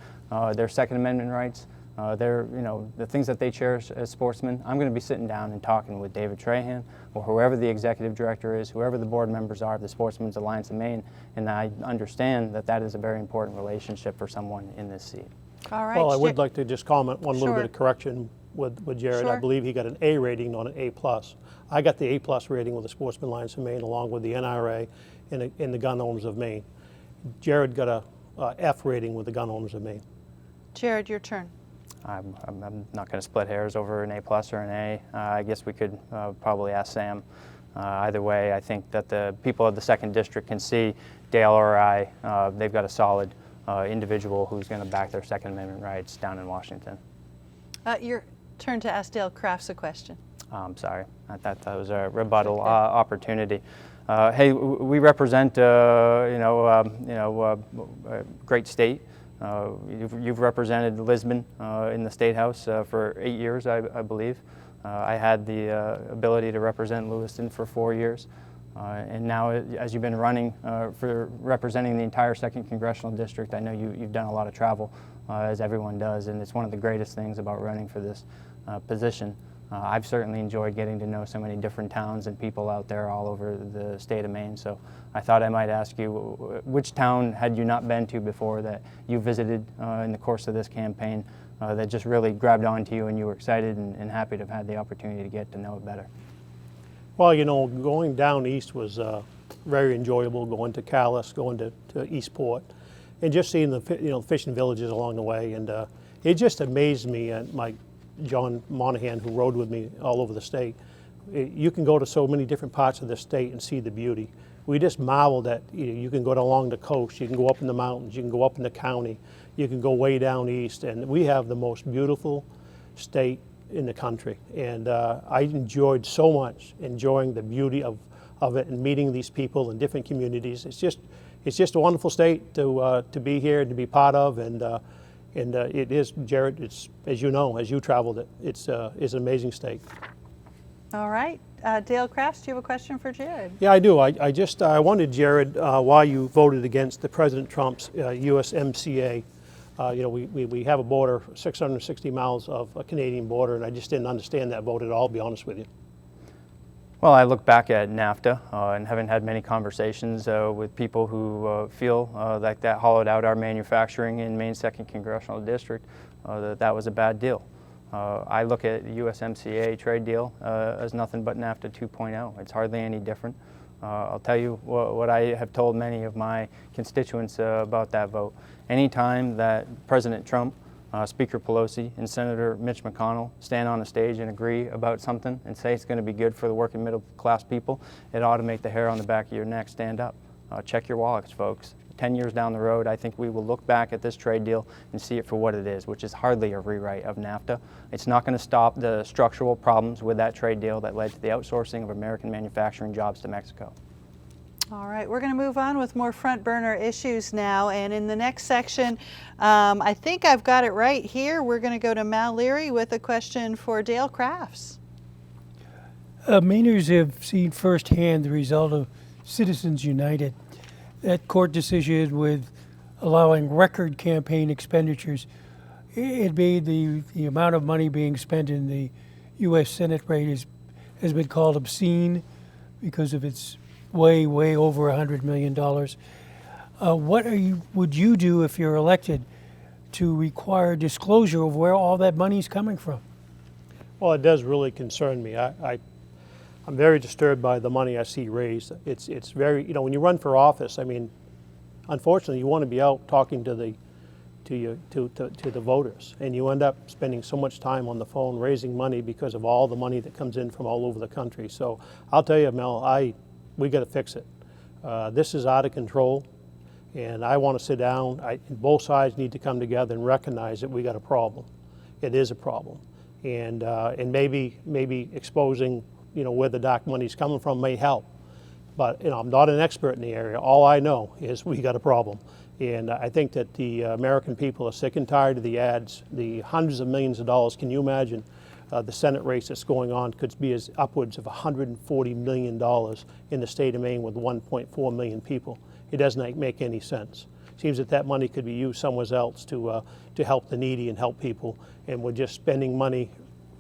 their Second Amendment rights, the things that they cherish as sportsmen, I'm going to be sitting down and talking with David Trahan or whoever the executive director is, whoever the board members are of the Sportsman's Alliance of Maine, and I understand that is a very important relationship for someone in this seat. All right. Well, I would like to just comment one little Sure. bit of correction with Jared. Sure. I believe he got an A rating, not an A+. I got the A+ rating with the Sportsman Alliance of Maine, along with the NRA and the Gun Owners of Maine. Jared got a F rating with the Gun Owners of Maine. Jared, your turn. I'm not going to split hairs over an A+ or an A. I guess we could probably ask Sam. Either way, I think that the people of the Second District can see Dale or I, they've got a solid individual who's going to back their Second Amendment rights down in Washington. turn to ask Dale Crafts a question. I'm sorry, I thought that was a rebuttal opportunity. Hey, we represent, a great state. You've represented Lisbon in the State House for 8 years, I believe. I had the ability to represent Lewiston for 4 years. And now, as you've been running for representing the entire 2nd Congressional District, I know you've done a lot of travel, as everyone does, and it's one of the greatest things about running for this position. I've certainly enjoyed getting to know so many different towns and people out there all over the state of Maine. So I thought I might ask you, which town had you not been to before that you visited in the course of this campaign that just really grabbed onto you and you were excited and happy to have had the opportunity to get to know it better? Well, going down east was very enjoyable, going to Calais, going to Eastport, and just seeing the fishing villages along the way. And it just amazed me, and John Monahan, who rode with me all over the state, you can go to so many different parts of the state and see the beauty. We just marveled that you can go along the coast, you can go up in the mountains, you can go up in the county, you can go way down east, and we have the most beautiful state in the country. And I enjoyed so much enjoying the beauty of it and meeting these people in different communities. It's just a wonderful state to be here and to be part of, and it is, Jared, it's, as you know, as you traveled it, it's an amazing state. All right. Dale Crafts, do you have a question for Jared? Yeah, I do. I wanted, Jared, why you voted against the President Trump's USMCA. We have a border, 660 miles of a Canadian border, and I just didn't understand that vote at all, to be honest with you. Well, I look back at NAFTA and haven't had many conversations with people who feel like that hollowed out our manufacturing in Maine Second Congressional District, that was a bad deal. I look at the USMCA trade deal as nothing but NAFTA 2.0. It's hardly any different. I'll tell you what I have told many of my constituents about that vote. Anytime that President Trump, Speaker Pelosi, and Senator Mitch McConnell stand on a stage and agree about something and say it's going to be good for the working middle class people, it ought to make the hair on the back of your neck stand up. Check your wallets, folks. 10 years down the road, I think we will look back at this trade deal and see it for what it is, which is hardly a rewrite of NAFTA. It's not going to stop the structural problems with that trade deal that led to the outsourcing of American manufacturing jobs to Mexico. All right, we're going to move on with more front burner issues now, and in the next section, I think I've got it right here. We're going to go to Mal Leary with a question for Dale Crafts. Mainers have seen firsthand the result of Citizens United. That court decision with allowing record campaign expenditures, it made the amount of money being spent in the U.S. Senate race has been called obscene because of its way over $100 million. What would you do if you're elected to require disclosure of where all that money is coming from? Well, it does really concern me. I'm very disturbed by the money I see raised. It's very, when you run for office, I mean, unfortunately, you want to be out talking to the voters, and you end up spending so much time on the phone raising money because of all the money that comes in from all over the country. So I'll tell you, Mel, we got to fix it. This is out of control, and I want to sit down. Both sides need to come together and recognize that we got a problem. It is a problem, and maybe exposing where the dark money's coming from may help. But I'm not an expert in the area. All I know is we got a problem. And I think that the American people are sick and tired of the ads, the hundreds of millions of dollars. Can you imagine the Senate race that's going on could be as upwards of $140 million in the state of Maine with 1.4 million people. It doesn't make any sense. It seems that money could be used somewhere else to help the needy and help people. And we're just spending money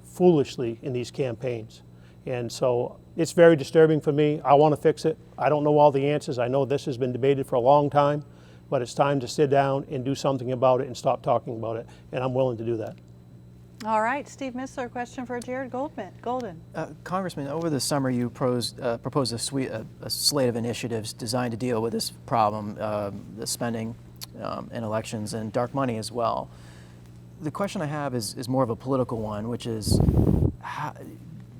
foolishly in these campaigns. And so it's very disturbing for me. I want to fix it. I don't know all the answers. I know this has been debated for a long time, but it's time to sit down and do something about it and stop talking about it, and I'm willing to do that. All right, Steve Mistler, question for Jared Golden. Congressman, over the summer you proposed a slate of initiatives designed to deal with this problem, the spending in elections and dark money as well. The question I have is more of a political one, which is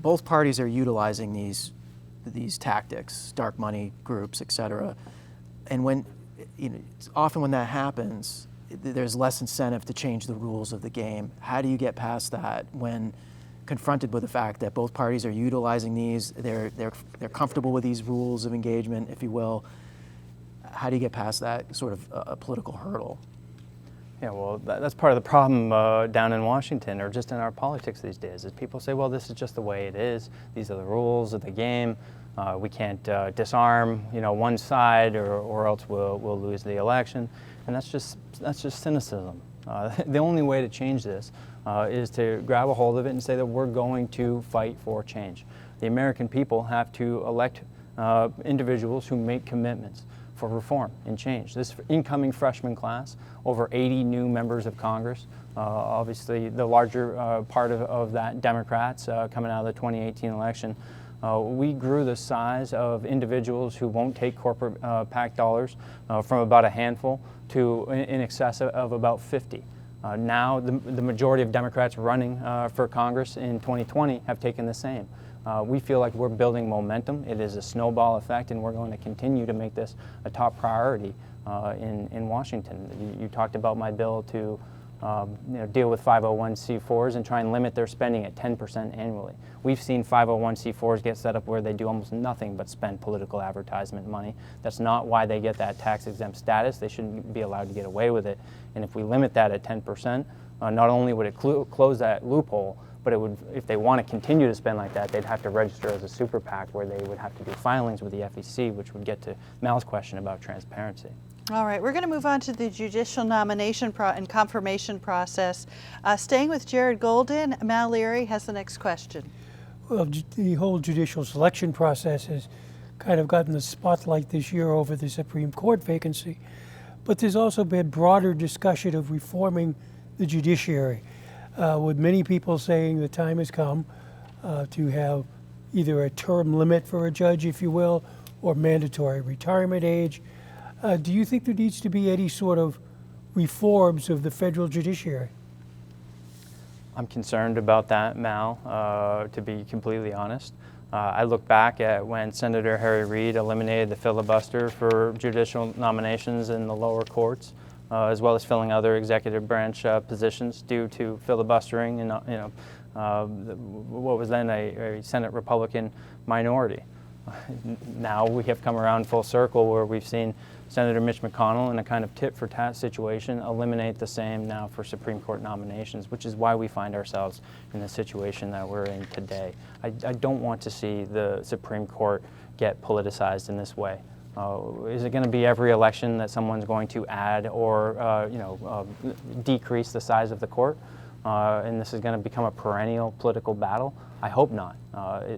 both parties are utilizing these tactics, dark money groups, et cetera. And often when that happens, there's less incentive to change the rules of the game. How do you get past that when confronted with the fact that both parties are utilizing these, they're comfortable with these rules of engagement, if you will? How do you get past that sort of a political hurdle? Yeah, well, that's part of the problem down in Washington, or just in our politics these days, is people say, well, this is just the way it is. These are the rules of the game. We can't disarm, one side, or else we'll lose the election. And that's just cynicism. The only way to change this is to grab a hold of it and say that we're going to fight for change. The American people have to elect individuals who make commitments for reform and change. This incoming freshman class, over 80 new members of Congress, obviously the larger part of that Democrats coming out of the 2018 election. We grew the size of individuals who won't take corporate PAC dollars from about a handful to in excess of about 50. Now the majority of Democrats running for Congress in 2020 have taken the same. We feel like we're building momentum. It is a snowball effect, and we're going to continue to make this a top priority in Washington. You talked about my bill to deal with 501c4s and try and limit their spending at 10% annually. We've seen 501c4s get set up where they do almost nothing but spend political advertisement money. That's not why they get that tax-exempt status. They shouldn't be allowed to get away with it. And if we limit that at 10%, not only would it close that loophole, but it would, if they want to continue to spend like that, they'd have to register as a super PAC, where they would have to do filings with the FEC, which would get to Mal's question about transparency. All right, we're going to move on to the judicial nomination and confirmation process. Staying with Jared Golden, Mal Leary has the next question. Well, the whole judicial selection process has kind of gotten the spotlight this year over the Supreme Court vacancy, but there's also been broader discussion of reforming the judiciary, with many people saying the time has come to have either a term limit for a judge, if you will, or mandatory retirement age. Do you think there needs to be any sort of reforms of the federal judiciary? I'm concerned about that, Mal, to be completely honest. I look back at when Senator Harry Reid eliminated the filibuster for judicial nominations in the lower courts, as well as filling other executive branch positions due to filibustering and what was then a Senate Republican minority. Now we have come around full circle where we've seen Senator Mitch McConnell, in a kind of tit-for-tat situation, eliminate the same now for Supreme Court nominations, which is why we find ourselves in the situation that we're in today. I don't want to see the Supreme Court get politicized in this way. Is it going to be every election that someone's going to add or decrease the size of the court? And this is going to become a perennial political battle? I hope not.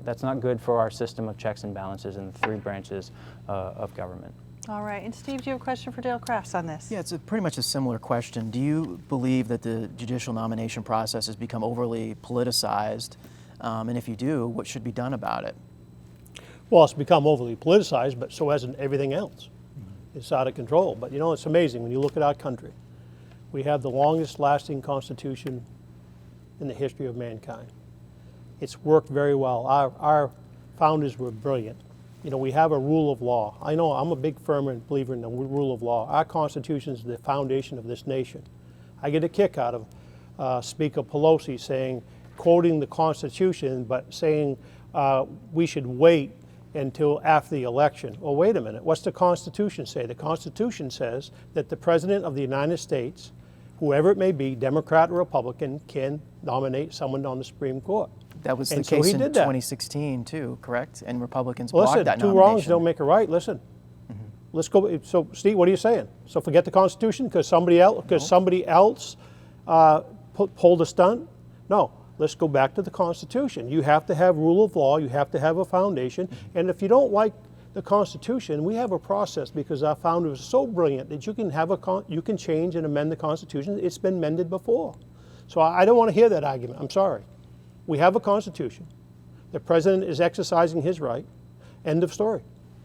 That's not good for our system of checks and balances in the three branches of government. All right, and Steve, do you have a question for Dale Crafts on this? Yeah, it's pretty much a similar question. Do you believe that the judicial nomination process has become overly politicized? And if you do, what should be done about it? Well, it's become overly politicized, but so hasn't everything else. It's out of control. But it's amazing when you look at our country. We have the longest lasting constitution in the history of mankind. It's worked very well. Our founders were brilliant. We have a rule of law. I know I'm a big firm believer in the rule of law. Our Constitution is the foundation of this nation. I get a kick out of Speaker Pelosi quoting the Constitution, but saying we should wait until after the election. Well, wait a minute. What's the Constitution say? The Constitution says that the President of the United States, whoever it may be, Democrat or Republican, can nominate someone on the Supreme Court. That was the case in 2016 too, correct? And Republicans blocked that nomination. Two wrongs don't make a right. Listen, let's go. So, Steve, what are you saying? So forget the Constitution because somebody else pulled a stunt? No. Let's go back to the Constitution. You have to have rule of law. You have to have a foundation. And if you don't like the Constitution, we have a process because our founder was so brilliant that you can change and amend the Constitution. It's been amended before. So I don't want to hear that argument. I'm sorry. We have a Constitution. The President is exercising his right. End of story.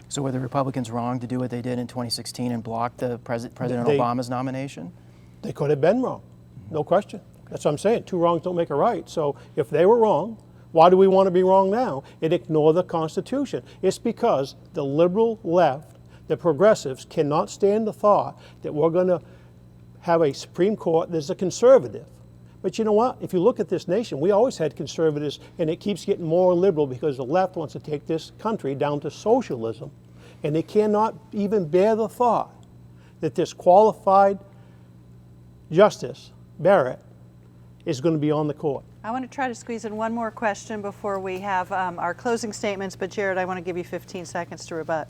So were the Republicans wrong to do what they did in 2016 and block the President Obama's nomination? They could have been wrong. No question. That's what I'm saying. Two wrongs don't make a right. So if they were wrong, why do we want to be wrong now and ignore the Constitution? It's because the liberal left, the progressives, cannot stand the thought that we're going to have a Supreme Court that's a conservative. But you know what? If you look at this nation, we always had conservatives, and it keeps getting more liberal because the left wants to take this country down to socialism. And they cannot even bear the thought that this qualified Justice Barrett is going to be on the court. I want to try to squeeze in one more question before we have our closing statements, but Jared, I want to give you 15 seconds to rebut.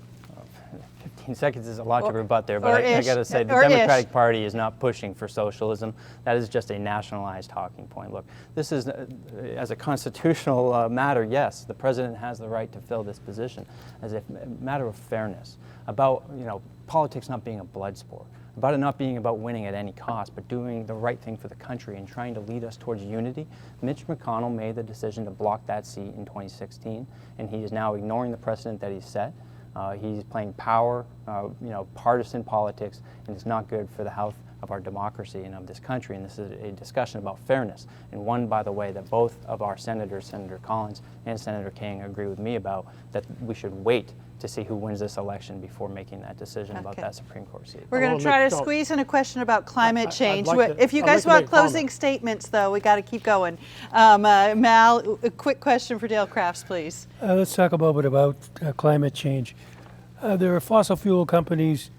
15 seconds is a lot to rebut there, or but I ish, got to say, the or Democratic ish. Party is not pushing for socialism. That is just a nationalized talking point. Look, this is, as a constitutional matter, yes, the president has the right to fill this position as a matter of fairness, about, you know, politics not being a blood sport, about it not being about winning at any cost, but doing the right thing for the country and trying to lead us towards unity. Mitch McConnell made the decision to block that seat in 2016, and he is now ignoring the precedent that he set. He's playing power, partisan politics, and it's not good for the health of our democracy and of this country. And this is a discussion about fairness, and one, by the way, that both of our senators, Senator Collins and Senator King, agree with me about, that we should wait to see who wins this election before making that decision about that Supreme Court seat. We're going to try to squeeze in a question about climate change. If you I'd guys like to want make a comment. closing statements, though, we got to keep going. Mal, a quick question for Dale Crafts, please. Let's talk a moment about climate change. There are fossil fuel companies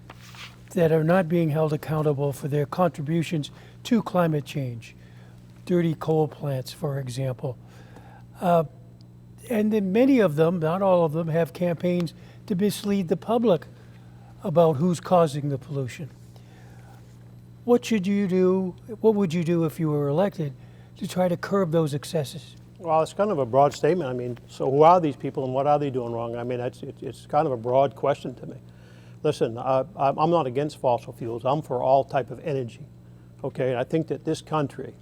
that are not being held accountable for their contributions to climate change. Dirty coal plants, for example. And then many of them, not all of them, have campaigns to mislead the public about who's causing the pollution. What should you do, what would you do if you were elected to try to curb those excesses? Well, it's kind of a broad statement. I mean, so who are these people and what are they doing wrong? I mean, it's kind of a broad question to me. Listen, I'm not against fossil fuels. I'm for all type of energy, okay? And I think that this country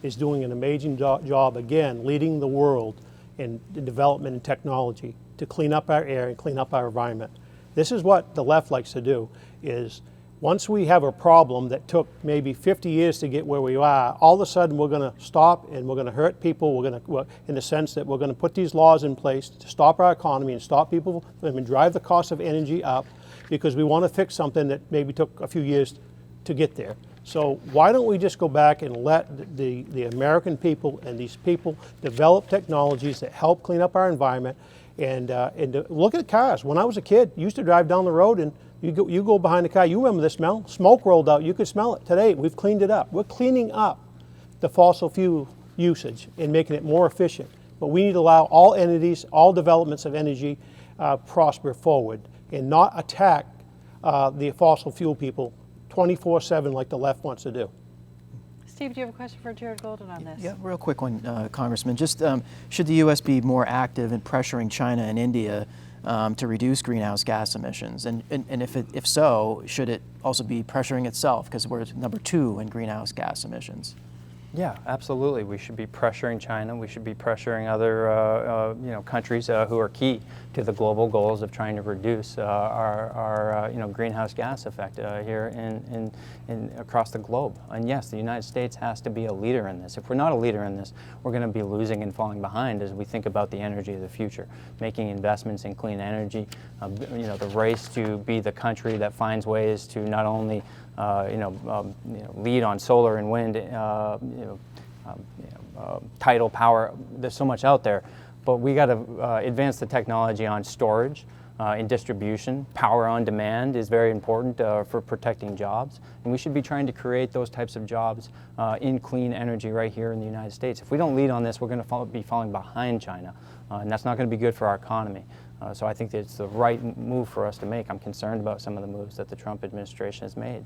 is doing an amazing job, again, leading the world in development and technology to clean up our air and clean up our environment. This is what the left likes to do, is once we have a problem that took maybe 50 years to get where we are, all of a sudden we're going to stop and we're going to hurt people. We're going to, in the sense that we're going to put these laws in place to stop our economy and stop people and drive the cost of energy up, because we want to fix something that maybe took a few years to get there. So why don't we just go back and let the American people and these people develop technologies that help clean up our environment, and look at cars. When I was a kid, you used to drive down the road and you go behind the car, you remember the smell? Smoke rolled out, you could smell it. Today, we've cleaned it up. We're cleaning up the fossil fuel usage and making it more efficient. But we need to allow all entities, all developments of energy prosper forward and not attack the fossil fuel people 24/7 like the left wants to do. Steve, do you have a question for Jared Golden on this? Yeah, real quick one, Congressman. Just should the U.S. be more active in pressuring China and India to reduce greenhouse gas emissions? And if so, should it also be pressuring itself, because we're number 2 in greenhouse gas emissions? Yeah, absolutely. We should be pressuring China. We should be pressuring other countries who are key to the global goals of trying to reduce our greenhouse gas effect here in across the globe. And yes, the United States has to be a leader in this. If we're not a leader in this, we're going to be losing and falling behind as we think about the energy of the future, making investments in clean energy. The race to be the country that finds ways to not only lead on solar and wind, tidal power. There's so much out there, but we got to advance the technology on storage, in distribution. Power on demand is very important for protecting jobs, and we should be trying to create those types of jobs in clean energy right here in the United States. If we don't lead on this, we're going to be falling behind China, and that's not going to be good for our economy. So I think that it's the right move for us to make. I'm concerned about some of the moves that the Trump administration has made.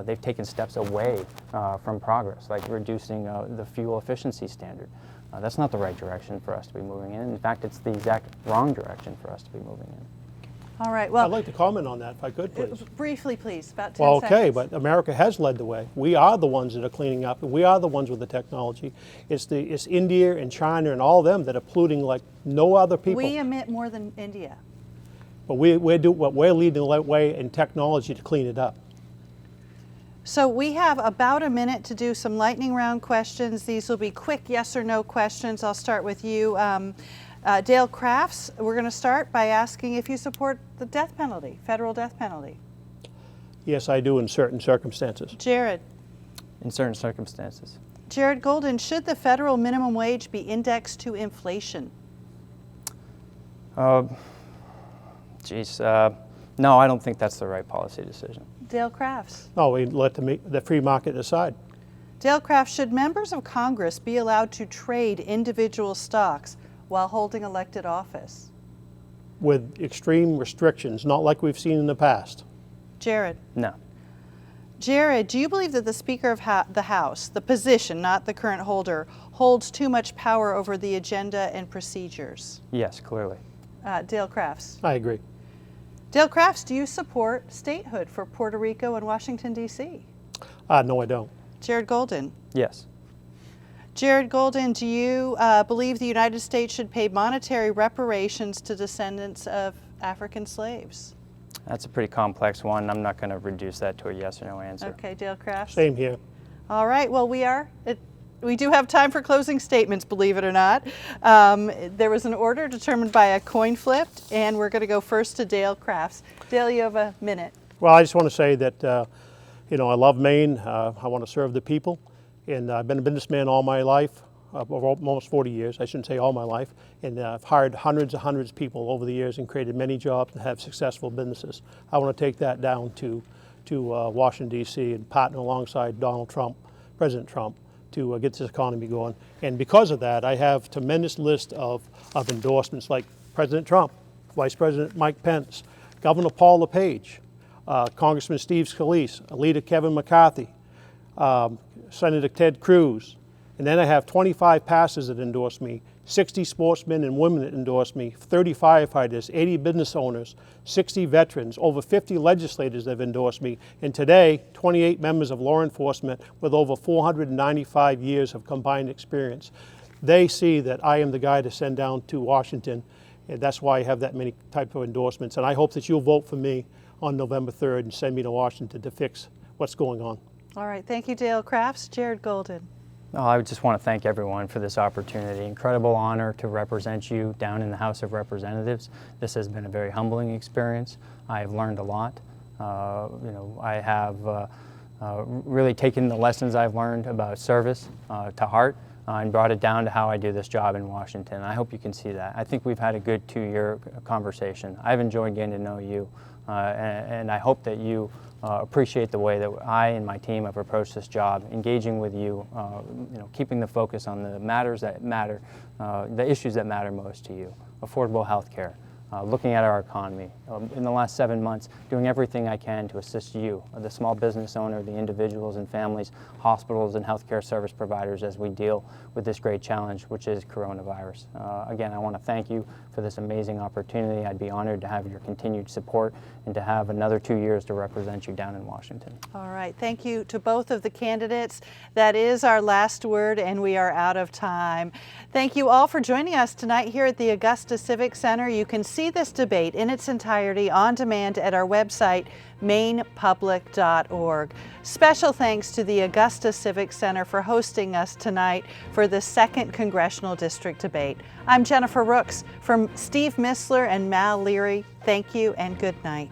They've taken steps away from progress, like reducing the fuel efficiency standard. That's not the right direction for us to be moving in. In fact, it's the exact wrong direction for us to be moving in. All right, well, I'd like to comment on that if I could, please. briefly, please, about 10 Well, seconds. okay, but America has led the way. We are the ones that are cleaning up, and we are the ones with the technology. It's India and China and all of them that are polluting like no other people. We emit more than India. But we're leading the way in technology to clean it up. So we have about a minute to do some lightning round questions. These will be quick yes or no questions. I'll start with you. Dale Crafts, we're going to start by asking if you support the death penalty, federal death penalty. Yes, I do in certain circumstances. Jared, in certain circumstances. Jared Golden, should the federal minimum wage be indexed to inflation? No, I don't think that's the right policy decision. Dale Crafts. No, we let the free market decide. Dale Crafts, should members of Congress be allowed to trade individual stocks while holding elected office? With extreme restrictions, not like we've seen in the past. Jared. No. Jared, do you believe that the Speaker of the House, the position, not the current holder, holds too much power over the agenda and procedures? Yes, clearly. Dale Crafts. I agree. Dale Crafts, do you support statehood for Puerto Rico and Washington, D.C.? No, I don't. Jared Golden. Yes. Jared Golden, do you believe the United States should pay monetary reparations to descendants of African slaves? That's a pretty complex one. I'm not going to reduce that to a yes or no answer. Okay, Dale Crafts. Same here. All right, well, we do have time for closing statements, believe it or not. There was an order determined by a coin flip, and we're going to go first to Dale Crafts. Dale, you have a minute. Well, I just want to say that, I love Maine. I want to serve the people. And I've been a businessman all my life, almost 40 years. I shouldn't say all my life. And I've hired hundreds of people over the years and created many jobs and have successful businesses. I want to take that down to Washington, D.C. and partner alongside Donald Trump, President Trump, to get this economy going. And because of that, I have a tremendous list of endorsements like President Trump, Vice President Mike Pence, Governor Paul LePage, Congressman Steve Scalise, Leader Kevin McCarthy, Senator Ted Cruz. And then I have 25 pastors that endorse me, 60 sportsmen and women that endorse me, 30 firefighters, 80 business owners, 60 veterans, over 50 legislators that have endorsed me, and today, 28 members of law enforcement with over 495 years of combined experience. They see that I am the guy to send down to Washington, and that's why I have that many type of endorsements. And I hope that you'll vote for me on November 3rd and send me to Washington to fix what's going on. All right, thank you, Dale Crafts. Jared Golden. I just want to thank everyone for this opportunity. Incredible honor to represent you down in the House of Representatives. This has been a very humbling experience. I have learned a lot. I have really taken the lessons I've learned about service to heart and brought it down to how I do this job in Washington. I hope you can see that. I think we've had a good 2-year conversation. I've enjoyed getting to know you, and I hope that you appreciate the way that I and my team have approached this job, engaging with you, keeping the focus on the matters that matter, the issues that matter most to you, affordable health care, looking at our economy. In the last 7 months, doing everything I can to assist you, the small business owner, the individuals and families, hospitals and healthcare service providers as we deal with this great challenge, which is coronavirus. Again, I want to thank you for this amazing opportunity. I'd be honored to have your continued support and to have another 2 years to represent you down in Washington. All right, thank you to both of the candidates. That is our last word, and we are out of time. Thank you all for joining us tonight here at the Augusta Civic Center. You can see this debate in its entirety on demand at our website, mainepublic.org. Special thanks to the Augusta Civic Center for hosting us tonight for the 2nd Congressional District debate. I'm Jennifer Rooks. From Steve Mistler and Mal Leary, thank you and good night.